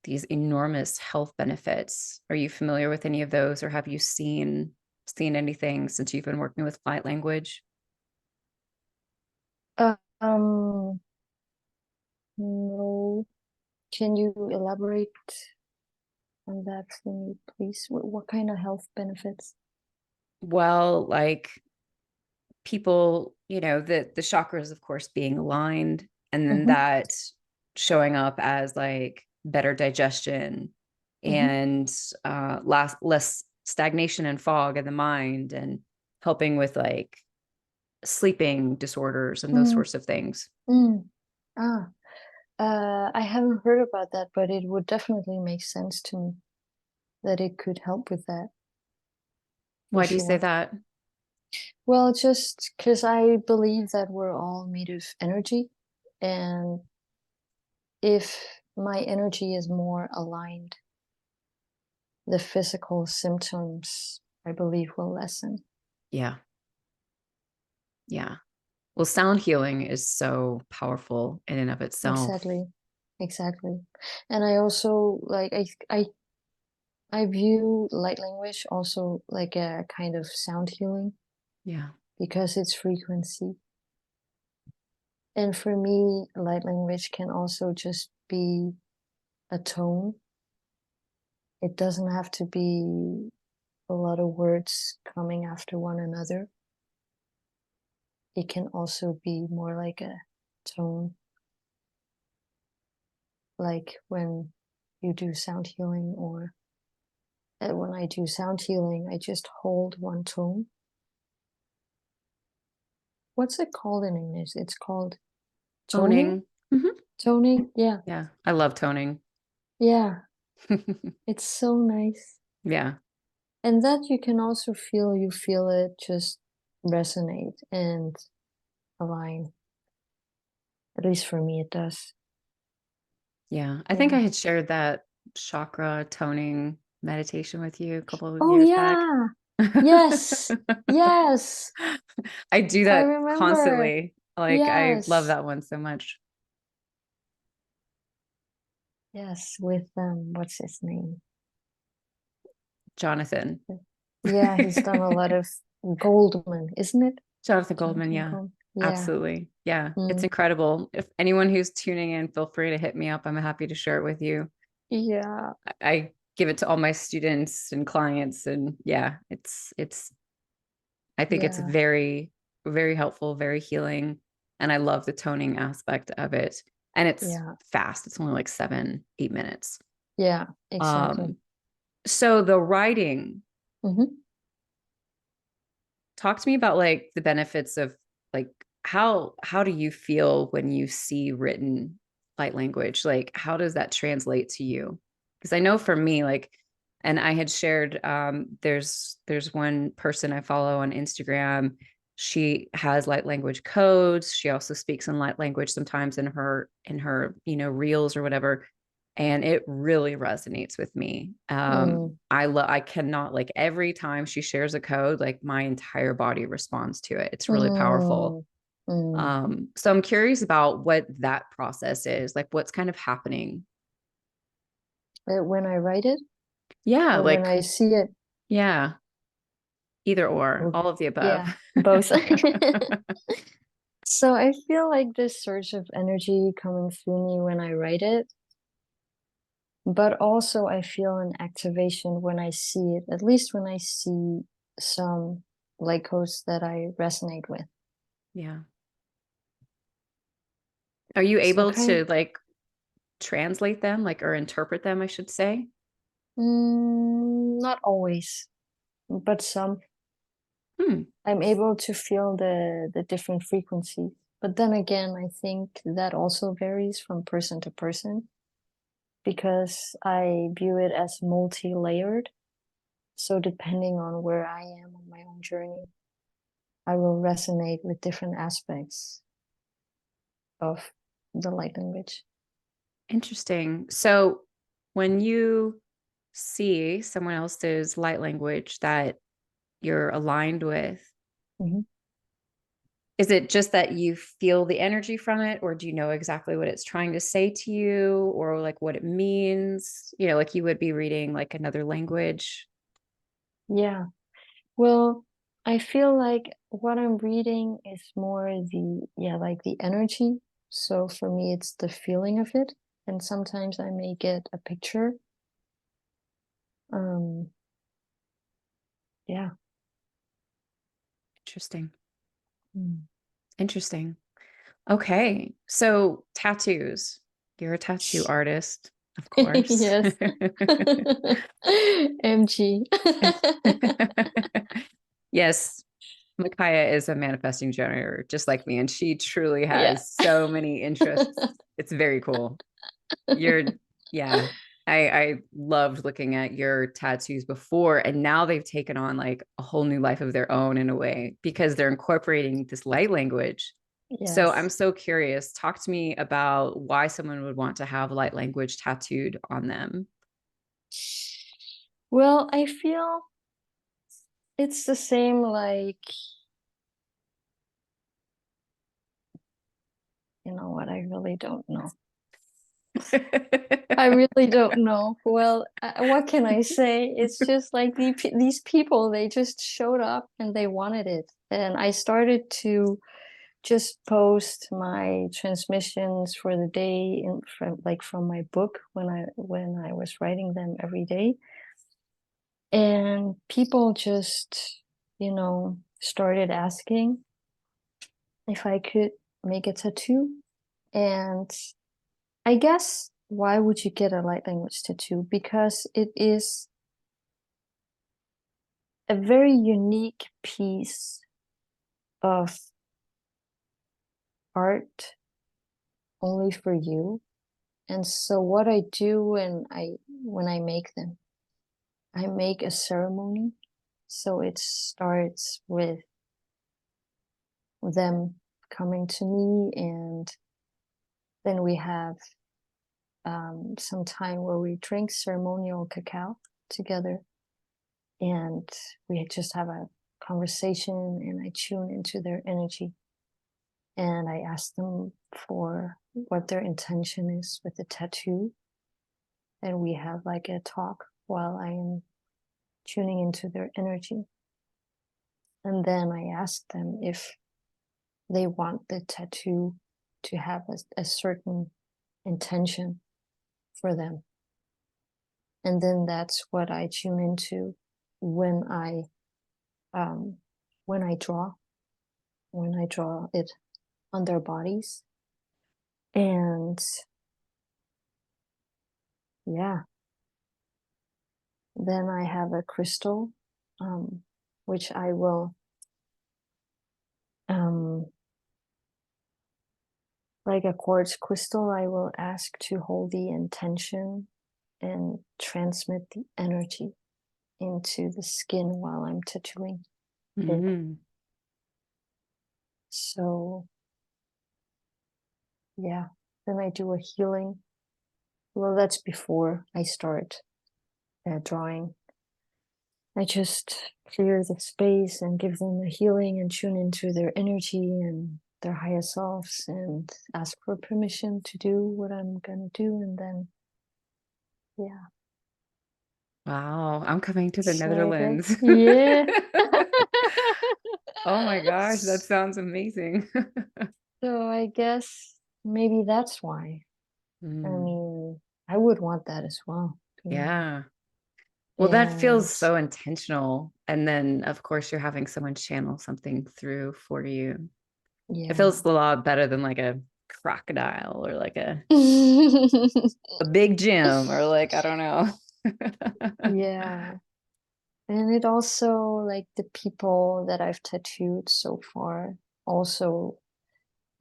Speaker 1: these enormous health benefits. Are you familiar with any of those or have you seen anything since you've been working with light language?
Speaker 2: Um, no, can you elaborate on that for me, please? What kind of health benefits?
Speaker 1: Well, like people, you know, the chakras of course being aligned and then
Speaker 2: Mm-hmm,
Speaker 1: that showing up as like better digestion
Speaker 2: mm-hmm,
Speaker 1: and less stagnation and fog in the mind and helping with like sleeping disorders and those
Speaker 2: mm,
Speaker 1: sorts of things.
Speaker 2: mm. Ah, I haven't heard about that, but it would definitely make sense to me that it could help with that for
Speaker 1: Why do you say
Speaker 2: sure.
Speaker 1: that?
Speaker 2: Well, just because I believe that we're all made of energy, and if my energy is more aligned, the physical symptoms, I believe, will lessen.
Speaker 1: Yeah. Yeah. Well, sound healing is so powerful in and of itself.
Speaker 2: Exactly. Exactly. And I also like I view light language also like a kind of sound healing
Speaker 1: Yeah.
Speaker 2: because it's frequency. And for me, light language can also just be a tone. It doesn't have to be a lot of words coming after one another. It can also be more like a tone, like when you do sound healing, or when I do sound healing, I just hold one tone. What's it called in English? It's called toning?
Speaker 1: Toning. Mhm.
Speaker 2: Toning? Yeah.
Speaker 1: Yeah. I love toning.
Speaker 2: Yeah. It's so nice.
Speaker 1: Yeah.
Speaker 2: And that you can also feel, you feel it just resonate and align. At least for me, it does.
Speaker 1: Yeah. I think I
Speaker 2: Yeah.
Speaker 1: had shared that chakra toning meditation with you a couple of
Speaker 2: Oh,
Speaker 1: years back.
Speaker 2: yeah. Yes. Yes.
Speaker 1: I do
Speaker 2: I
Speaker 1: that
Speaker 2: remember.
Speaker 1: constantly. Like, I love
Speaker 2: Yes.
Speaker 1: that one so much.
Speaker 2: Yes. With, what's his name?
Speaker 1: Jonathan.
Speaker 2: Yeah, he's done a lot of Goldman, isn't it?
Speaker 1: Jonathan Goldman.
Speaker 2: Jonathan
Speaker 1: Yeah.
Speaker 2: Goldman. Yeah.
Speaker 1: Absolutely. Yeah. It's
Speaker 2: Mm.
Speaker 1: incredible. If anyone who's tuning in, feel free to hit me up. I'm happy to share it with you.
Speaker 2: Yeah.
Speaker 1: I give it to all my students and clients. And yeah, I think it's
Speaker 2: Yeah.
Speaker 1: very, very helpful, very healing. And I love the toning aspect of it. And it's
Speaker 2: Yeah.
Speaker 1: fast. It's only like 7, 8 minutes.
Speaker 2: Yeah. Exactly.
Speaker 1: Um, so the writing,
Speaker 2: Hmm.
Speaker 1: talk to me about like the benefits of like how do you feel when you see written light language? Like how does that translate to you? Because I know for me, like, and I had shared there's one person I follow on Instagram. She has light language codes. She also speaks in light language sometimes in her reels or whatever, and it really resonates with me.
Speaker 2: Mm.
Speaker 1: I cannot, like, every time she shares a code, like my entire body responds to it. It's really powerful.
Speaker 2: Mm. Mm.
Speaker 1: So I'm curious about what that process is, like what's kind of happening.
Speaker 2: When I write it
Speaker 1: Yeah,
Speaker 2: or when
Speaker 1: like,
Speaker 2: I see it.
Speaker 1: yeah, either or,
Speaker 2: Oh,
Speaker 1: all of the above.
Speaker 2: yeah, both. So I feel like this surge of energy coming through me when I write it, but also I feel an activation when I see it, at least when I see some like codes that I resonate with.
Speaker 1: Yeah. Are you
Speaker 2: So
Speaker 1: able
Speaker 2: kind
Speaker 1: to like translate them, like, or interpret them, I should say?
Speaker 2: not always, but some.
Speaker 1: Hmm.
Speaker 2: I'm able to feel the different frequencies. But then again, I think that also varies from person to person because I view it as multi-layered. So depending on where I am on my own journey, I will resonate with different aspects of the light language.
Speaker 1: Interesting. So when you see someone else's light language that you're aligned with,
Speaker 2: Mhm.
Speaker 1: is it just that you feel the energy from it, or do you know exactly what it's trying to say to you, or like what it means? Like you would be reading like another language.
Speaker 2: Yeah. Well, I feel like what I'm reading is more yeah, like the energy. So for me, it's the feeling of it. And sometimes I may get a picture. Um, yeah.
Speaker 1: Interesting.
Speaker 2: Mm.
Speaker 1: Interesting. Okay. So tattoos. You're a tattoo artist, of course.
Speaker 2: Yes. MG.
Speaker 1: Yes, Makaya is a manifesting generator, just like me, and she truly
Speaker 2: Yeah.
Speaker 1: has so many interests. It's very cool. You're, yeah. I loved looking at your tattoos before, and now they've taken on like a whole new life of their own in a way because they're incorporating this light language. So I'm
Speaker 2: Yes.
Speaker 1: so curious. Talk to me about why someone would want to have light language tattooed on them.
Speaker 2: Well, I feel it's the same, like, you know what, I really don't know. I really don't know. Well, what can I say? It's just like these people, they just showed up and they wanted it. And I started to just post my transmissions for the day from my book when I was writing them every day. And people just, started asking if I could make a tattoo. And I guess why would you get a light language tattoo? Because it is a very unique piece of art only for you. And so what I do when I make them, I make a ceremony. So it starts with them coming to me, and then we have some time where we drink ceremonial cacao together, and we just have a conversation, and I tune into their energy, and I ask them for what their intention is with the tattoo, and we have like a talk while I am tuning into their energy. And then I ask them if they want the tattoo to have a certain intention for them. And then that's what I tune into when I um, when I draw when I draw it on their bodies. And yeah, then I have a crystal, um, which I will um, like a quartz crystal, I will ask to hold the intention and transmit the energy into the skin while I'm tattooing it.
Speaker 1: Mm.
Speaker 2: So, yeah, then I do a healing. Well, that's before I start drawing. I just clear the space and give them a healing and tune into their energy and their higher selves and ask for permission to do what I'm going to do. And then, yeah.
Speaker 1: Wow, I'm coming to the
Speaker 2: So I guess,
Speaker 1: Netherlands.
Speaker 2: yeah.
Speaker 1: Oh my gosh, that sounds amazing.
Speaker 2: So I guess maybe that's why. I
Speaker 1: Mm,
Speaker 2: mean, I would want that as well.
Speaker 1: yeah. Well, that feels
Speaker 2: And
Speaker 1: so intentional. And then, of course, you're having someone channel something through for you. It
Speaker 2: yeah.
Speaker 1: feels a lot better than like a crocodile or like a big gym or like, I don't know.
Speaker 2: Yeah. And it also, like, the people that I've tattooed so far, also,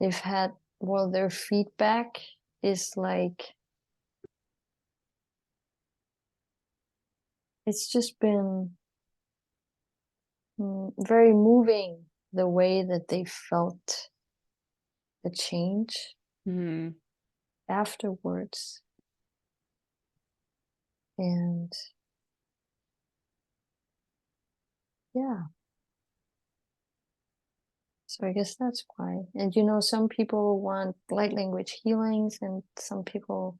Speaker 2: they've had, well, their feedback is like, it's just been very moving the way that they felt the change
Speaker 1: Hmm.
Speaker 2: afterwards. And yeah, so I guess that's why. And some people want light language healings, and some people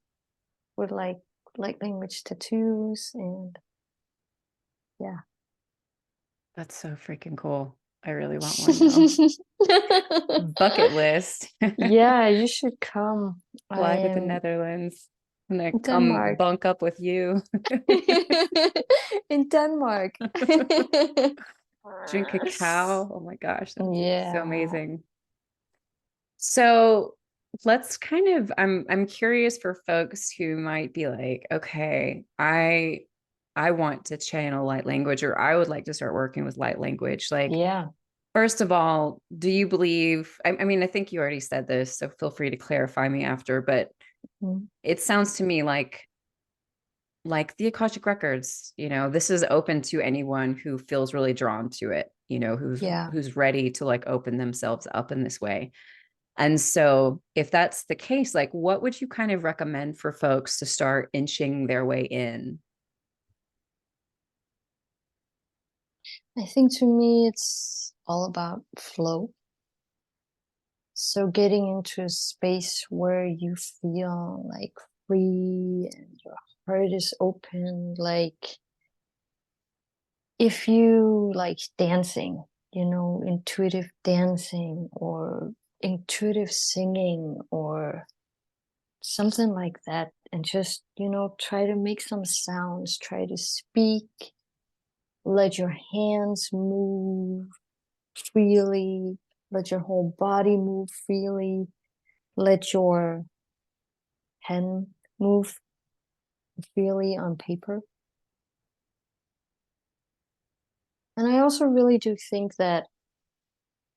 Speaker 2: would like light language tattoos, and yeah.
Speaker 1: That's so freaking cool. I really want one now. Bucket list.
Speaker 2: Yeah, you should come. I
Speaker 1: Fly to the
Speaker 2: am
Speaker 1: Netherlands. I'm gonna come
Speaker 2: Denmark.
Speaker 1: bunk up with you.
Speaker 2: In Denmark.
Speaker 1: Drink cacao. Oh my gosh, that would be so
Speaker 2: Yeah.
Speaker 1: amazing. So let's kind of I'm curious for folks who might be like, okay, I want to channel light language, or I would like to start working with light language. Like,
Speaker 2: Yeah.
Speaker 1: first of all, do you believe, I mean, I think you already said this, so feel free to clarify me after, but
Speaker 2: Mm.
Speaker 1: it sounds to me like the Akashic records, this is open to anyone who feels really drawn to it, who's
Speaker 2: Yeah.
Speaker 1: who's ready to like open themselves up in this way. And so if that's the case, like what would you kind of recommend for folks to start inching their way in?
Speaker 2: I think to me it's all about flow. So getting into a space where you feel like free and your heart is open, like if you like dancing, intuitive dancing or intuitive singing or something like that, and just, try to make some sounds, try to speak, let your hands move freely, let your whole body move freely, let your pen move freely on paper. And I also really do think that,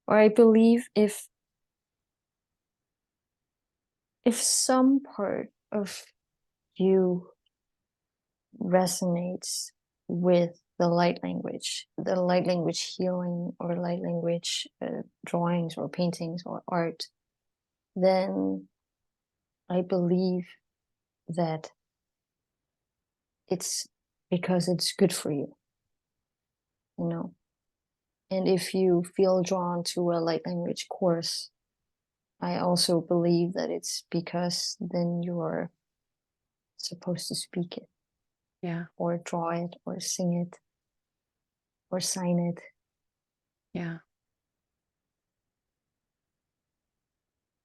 Speaker 2: or I believe if some part of you resonates with the light language healing or light language drawings or paintings or art, then I believe that it's because it's good for you, you know. And if you feel drawn to a light language course, I also believe that it's because then you're supposed to speak it
Speaker 1: Yeah.
Speaker 2: or draw it or sing it or sign it.
Speaker 1: Yeah.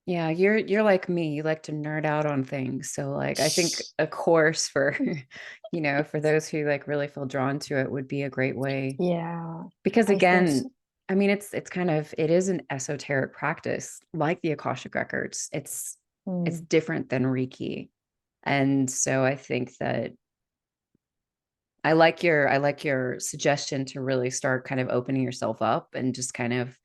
Speaker 1: Yeah, you're like me. You like to nerd out on things. So like I think a course for, for those who like really feel drawn to it would be a great way.
Speaker 2: Yeah,
Speaker 1: Because
Speaker 2: I think
Speaker 1: again,
Speaker 2: so.
Speaker 1: I mean it is an esoteric practice like the Akashic records. It's
Speaker 2: Mm,
Speaker 1: different than Reiki. And so I think that I like your suggestion to really start kind of opening yourself up and just kind of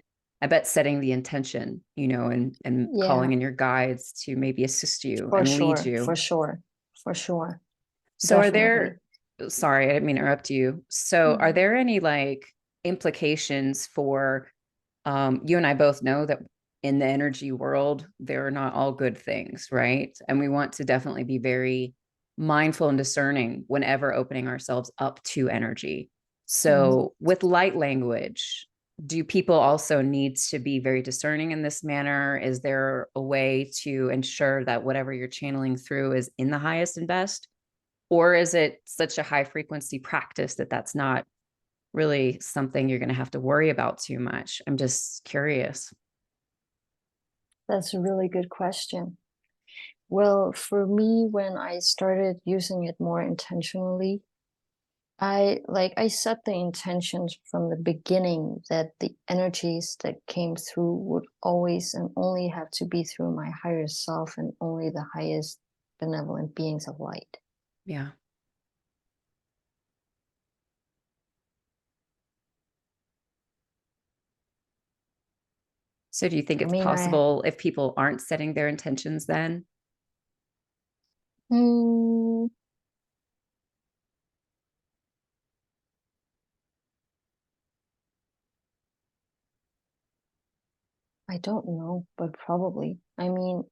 Speaker 1: I bet setting the intention, and
Speaker 2: yeah,
Speaker 1: calling in your guides to maybe assist you
Speaker 2: for
Speaker 1: and lead
Speaker 2: sure, for
Speaker 1: you.
Speaker 2: sure, for sure,
Speaker 1: So are
Speaker 2: definitely.
Speaker 1: there sorry, I didn't mean to interrupt you. So are
Speaker 2: Mm.
Speaker 1: there any like implications for you and I both know that in the energy world, they're not all good things, right? And we want to definitely be very mindful and discerning whenever opening ourselves up to energy.
Speaker 2: Mm.
Speaker 1: So, with light language, do people also need to be very discerning in this manner? Is there a way to ensure that whatever you're channeling through is in the highest and best? Or is it such a high frequency practice that that's not really something you're going to have to worry about too much? I'm just curious.
Speaker 2: That's a really good question. Well, for me, when I started using it more intentionally, I set the intentions from the beginning that the energies that came through would always and only have to be through my higher self and only the highest benevolent beings of light.
Speaker 1: Yeah. So do you think
Speaker 2: I
Speaker 1: it's
Speaker 2: mean, I
Speaker 1: possible if people aren't setting their intentions then?
Speaker 2: mm, I don't know, but probably. I mean,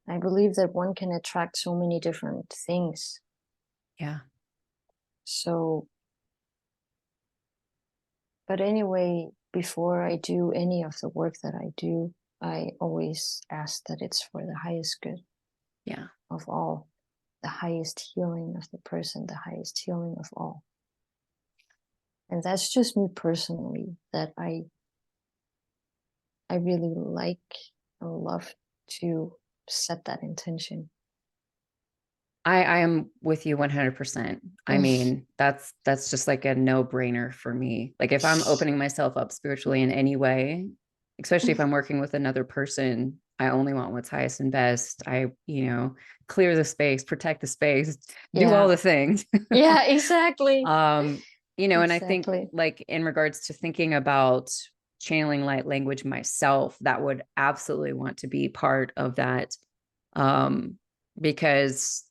Speaker 2: I believe that one can attract so many different things.
Speaker 1: Yeah.
Speaker 2: So, but anyway, before I do any of the work that I do, I always ask that it's for the highest good
Speaker 1: Yeah.
Speaker 2: of all, the highest healing of the person, the highest healing of all. And that's just me personally, that I really like and love to set that intention.
Speaker 1: I am with you 100%. I mean, that's just like a no-brainer for me. Like if I'm opening myself up spiritually in any way, especially if I'm working with another person, I only want what's highest and best. Clear the space, protect the space, do all
Speaker 2: Yeah.
Speaker 1: the things.
Speaker 2: Yeah, exactly.
Speaker 1: um, and I think
Speaker 2: Exactly.
Speaker 1: like in regards to thinking about channeling light language myself, that would absolutely want to be part of that. Because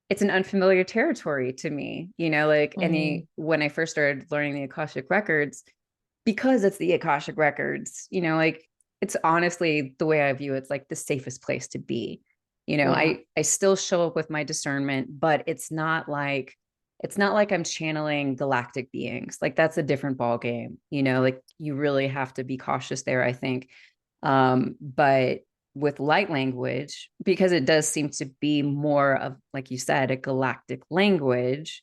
Speaker 1: it's an unfamiliar territory to me, like
Speaker 2: Mm,
Speaker 1: when I first started learning the Akashic records, because it's the Akashic records, like it's honestly the way I view it, it's like the safest place to be.
Speaker 2: yeah.
Speaker 1: I still show up with my discernment, but it's not like it's not like I'm channeling galactic beings. Like that's a different ball game, you know, like you really have to be cautious there, I think. But with light language, because it does seem to be more of, like you said, a galactic language,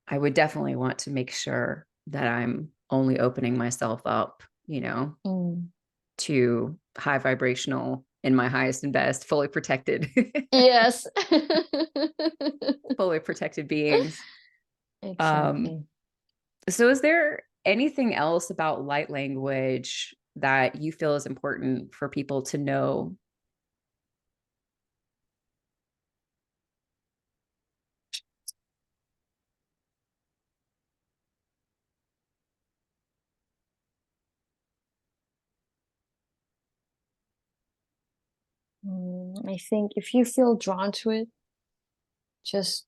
Speaker 1: I would definitely want to make sure that I'm only opening myself up, you know,
Speaker 2: Mm.
Speaker 1: to high vibrational in my highest and best, fully protected,
Speaker 2: Yes.
Speaker 1: fully protected beings. Um,
Speaker 2: Exactly.
Speaker 1: so is there anything else about light language that you feel is important for people to know?
Speaker 2: I think if you feel drawn to it, just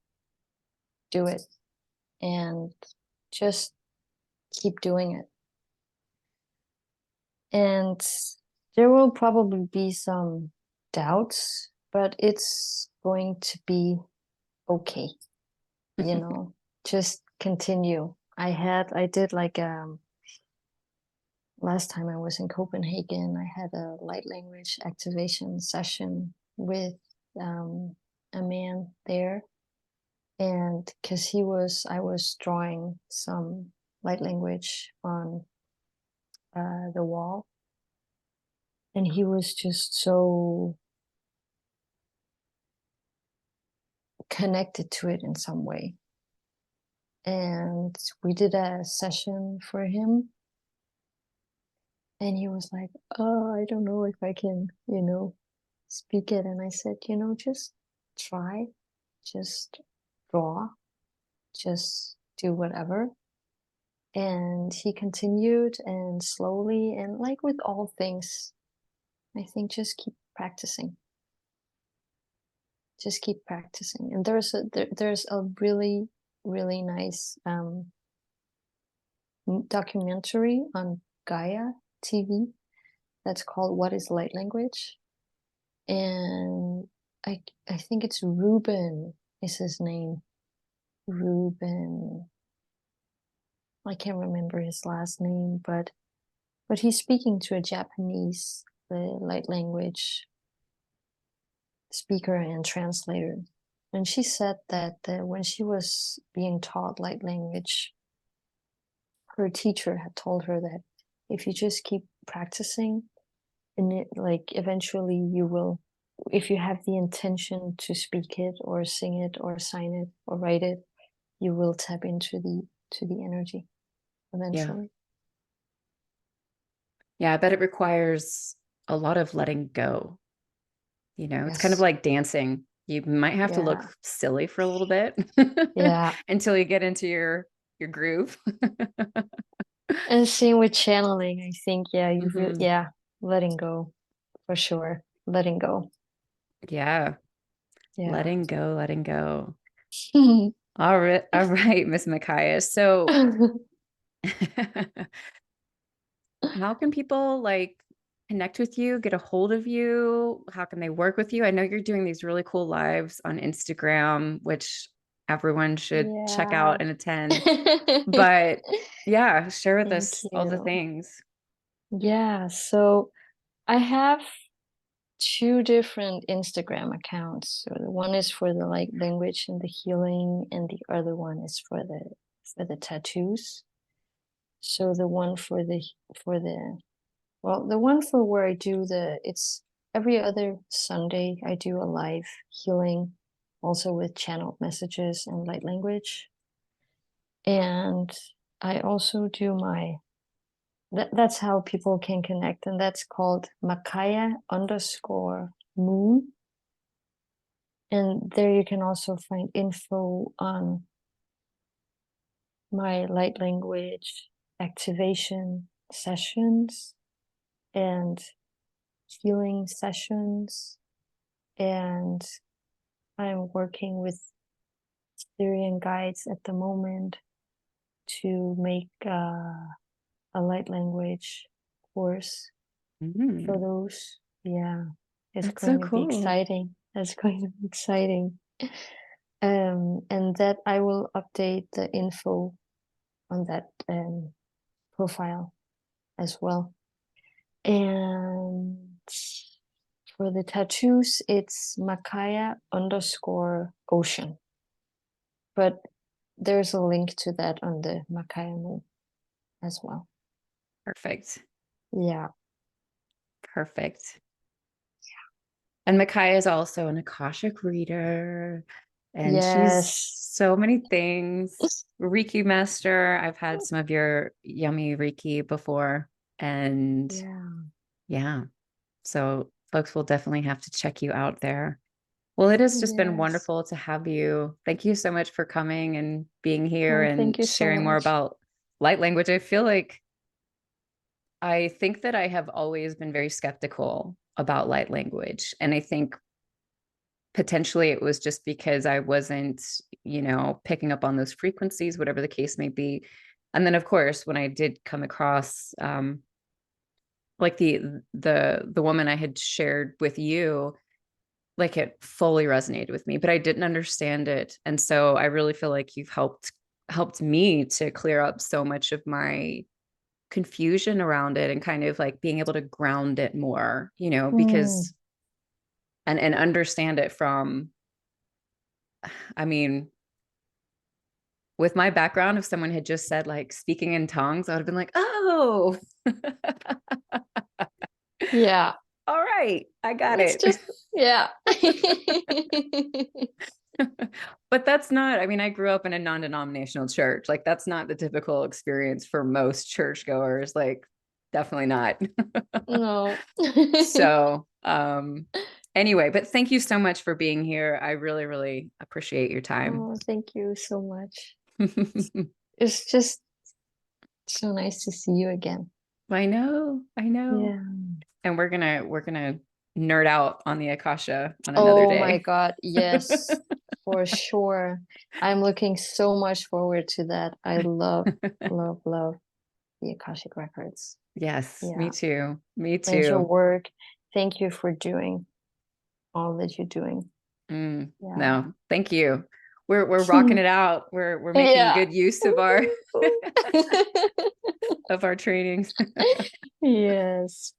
Speaker 2: do it and just keep doing it. And there will probably be some doubts, but it's going to be okay, you know. Just continue. I did like last time I was in Copenhagen, I had a light language activation session with um a man there, and because I was drawing some light language on the wall, and he was just so connected to it in some way. And we did a session for him, and he was like, "Oh, I don't know if I can, speak it." And I said, just try, just draw, just do whatever. And he continued, and slowly, and like with all things, I think just keep practicing. Just keep practicing. And there's a really, really nice documentary on Gaia TV that's called "What is Light Language?" And I think it's Ruben is his name. Ruben. I can't remember his last name, but he's speaking to a Japanese light language speaker and translator. And she said that when she was being taught light language, her teacher had told her that if you just keep practicing, and like eventually you will, if you have the intention to speak it or sing it or sign it or write it, you will tap into the energy
Speaker 1: Yeah.
Speaker 2: eventually.
Speaker 1: Yeah. I bet it requires a lot of letting go. You know, it's kind of
Speaker 2: Yes.
Speaker 1: like dancing. You might have to look
Speaker 2: Yeah.
Speaker 1: silly for a little bit
Speaker 2: Yeah.
Speaker 1: until you get into your groove.
Speaker 2: And same with channeling. I think, yeah,
Speaker 1: Hmm.
Speaker 2: yeah, letting go for sure. Letting go.
Speaker 1: Yeah.
Speaker 2: Yeah.
Speaker 1: Letting go, letting go. All right, Miss Makaya. So how can people like connect with you, get a hold of you? How can they work with you? I know you're doing these really cool lives on Instagram, which everyone should check
Speaker 2: Yeah.
Speaker 1: out and attend. But yeah, share with
Speaker 2: Thank
Speaker 1: us all the
Speaker 2: you.
Speaker 1: things.
Speaker 2: Yeah, so I have two different Instagram accounts. So the one is for the like language and the healing, and the other one is for the tattoos. So the one for the well, the one for where I do it's every other Sunday I do a live healing, also with channeled messages and light language. And I also do that's how people can connect, and that's called Makaya_Moon. And there you can also find info on my light language activation sessions and healing sessions. And I'm working with Syrian guides at the moment to make a light language course for
Speaker 1: Mm,
Speaker 2: those. Yeah, it's
Speaker 1: that's so
Speaker 2: going to be
Speaker 1: cool.
Speaker 2: exciting. That's going to be exciting. And that I will update the info on that profile as well. And for the tattoos, it's Makaya_ocean. But there's a link to that on the Makaya Moon as well.
Speaker 1: Perfect.
Speaker 2: Yeah.
Speaker 1: Perfect. And Makaya is also an Akashic reader, and she's
Speaker 2: Yes.
Speaker 1: so many things. Reiki master. I've had some of your yummy Reiki before, and
Speaker 2: Yeah.
Speaker 1: yeah. So folks will definitely have to check you out there. Well, it has just been
Speaker 2: Yes.
Speaker 1: wonderful to have you. Thank you so much for coming and being here
Speaker 2: Oh, thank
Speaker 1: and
Speaker 2: you so
Speaker 1: sharing more
Speaker 2: much.
Speaker 1: about light language. I think that I have always been very skeptical about light language. And I think potentially it was just because I wasn't, picking up on those frequencies, whatever the case may be. And then of course, when I did come across like the woman I had shared with you, like it fully resonated with me, but I didn't understand it. And so I really feel like you've helped me to clear up so much of my confusion around it and kind of like being able to ground it more,
Speaker 2: Mm,
Speaker 1: because and understand it from, I mean, with my background, if someone had just said like speaking in tongues, I would have been like, oh,
Speaker 2: yeah.
Speaker 1: all right, I got
Speaker 2: It's
Speaker 1: it.
Speaker 2: just, yeah.
Speaker 1: But that's not, I mean, I grew up in a non-denominational church. Like that's not the typical experience for most churchgoers. Like definitely not.
Speaker 2: No.
Speaker 1: So, anyway, but thank you so much for being here. I really, really appreciate your time.
Speaker 2: Oh, thank you so much. It's just so nice to see you again.
Speaker 1: I know, I know.
Speaker 2: Yeah.
Speaker 1: And we're gonna nerd out on the Akasha on another
Speaker 2: Oh my
Speaker 1: day.
Speaker 2: God. Yes, for sure. I'm looking so much forward to that. I love, love, love the Akashic Records.
Speaker 1: Yes, me
Speaker 2: Yeah.
Speaker 1: too. Me
Speaker 2: And your
Speaker 1: too.
Speaker 2: work. Thank you for doing all that you're doing. Yeah.
Speaker 1: No, thank you. We're rocking it out. We're making
Speaker 2: Yeah.
Speaker 1: good use of our of our trainings.
Speaker 2: Yes.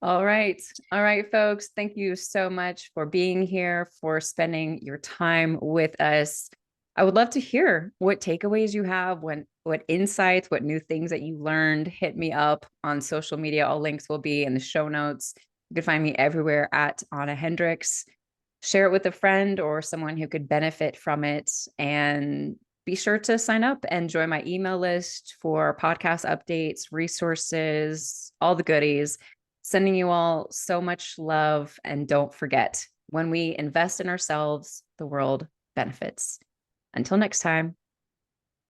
Speaker 1: All right. All right, folks. Thank you so much for being here, for spending your time with us. I would love to hear what takeaways you have, what insights, what new things that you learned. Hit me up on social media. All links will be in the show notes. You can find me everywhere at Anna Hendricks. Share it with a friend or someone who could benefit from it. And be sure to sign up and join my email list for podcast updates, resources, all the goodies. Sending you all so much love. And don't forget, when we invest in ourselves, the world benefits. Until next time.